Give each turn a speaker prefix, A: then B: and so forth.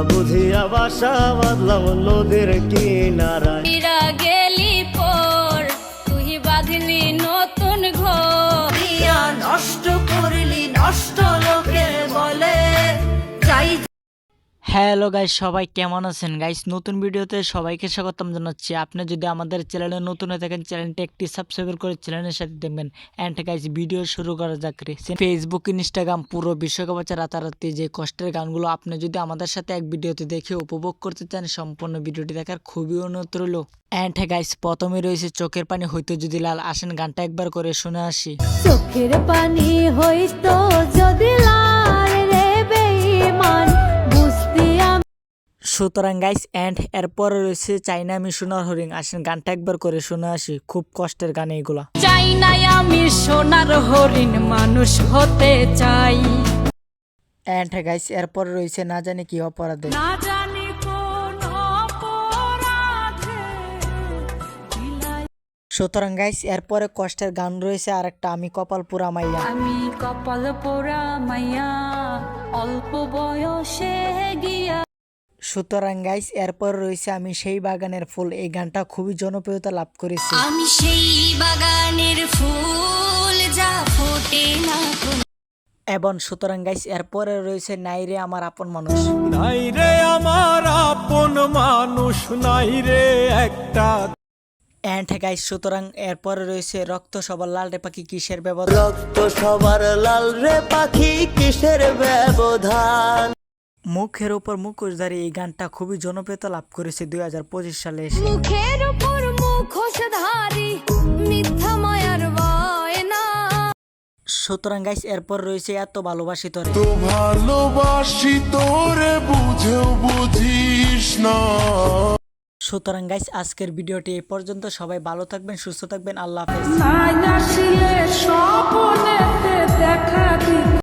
A: বুঝিয়া বাসা বাঁধলাম নদীর কিনারায়।
B: গেলি পর তুই বাঁধলি নতুন ঘর,
C: নষ্ট করলি নষ্ট লোকের বলে যাই।
D: হ্যালো গাইস, সবাই কেমন আছেন গাইস? নতুন ভিডিওতে সবাইকে স্বাগতম জানাচ্ছি। আপনি যদি আমাদের চ্যানেলে নতুন হয়ে থাকেন, চ্যানেলটি একটি সাবস্ক্রাইব করে চ্যানেলের সাথে দেখবেন। অ্যান্ড গাইস, ভিডিও শুরু করা যাক। ফেসবুক, ইনস্টাগ্রাম পুরো বিশ্বকাপ আছে রাতারাতি যে কষ্টের গানগুলো আপনি যদি আমাদের সাথে এক ভিডিওতে দেখে উপভোগ করতে চান, সম্পূর্ণ ভিডিওটি দেখার খুবই অনুরোধ রইল। অ্যান্ড গাইস, প্রথমে রয়েছে চোখের পানি হইতো যদি লাল। আসেন গানটা একবার করে শুনে আসি।
B: চোখের পানি হইতো যদি লাল রে বেঈমান, বুঝতি
D: সুতরাং গাইস, অ্যান্ড এরপর রয়েছে চাইনা আমি সোনার হরিণ। আসেন গানটা একবার করে শুনে আসি। খুব কষ্টের গান এইগুলা।
B: চাই নাই আমি সোনার হরিণ, মানুষ হতে চাই।
D: অ্যান্ড গাইস, এরপর রয়েছে না জানি কি অপরাধে।
B: না জানি কোন অপরাধে
D: সুতরাং গাইস, এরপরে কষ্টের গান রয়েছে আর একটা, আমি কপাল পোড়া মাইয়া।
B: আমি কপাল পোড়া মাইয়া, অল্প বয়সে গিয়া।
D: সুতরাং গাইস, এরপর রয়েছে আমি সেই বাগানের ফুল। এই গানটা খুবই জনপ্রিয়তা লাভ করেছে।
B: আমি সেই বাগানের ফুল, যা ফোটে না কোন।
D: এবং সুতরাং গাইস, এরপরে রয়েছে নাই রে আমার আপন মানুষ।
A: নাই রে আমার আপন মানুষ, নাই রে একটা।
D: অ্যান্ড গাইস, সুতরাং এরপরে রয়েছে রক্ত সবার লাল রে পাখি কিসের ব্যবধান।
A: রক্ত সবার লাল রে পাখি কিসের ব্যবধান।
D: মুখের উপর মুখোশধারী এই গানটা খুবই জনপ্রিয়তা লাভ করেছে 2025 সালে এসে।
B: মুখের উপর মুখোশধারী, মিথ্যা মায়ার বায়না।
D: সুতরাং গাইস, এরপর রয়েছে এত ভালোবাসি তোরে।
E: তো ভালোবাসি তোরে বুঝেও বুঝিস না।
D: সুতরাং গাইস, আজকের ভিডিওটি এই পর্যন্ত। সবাই ভালো থাকবেন, সুস্থ থাকবেন। আল্লাহ হাফেজ।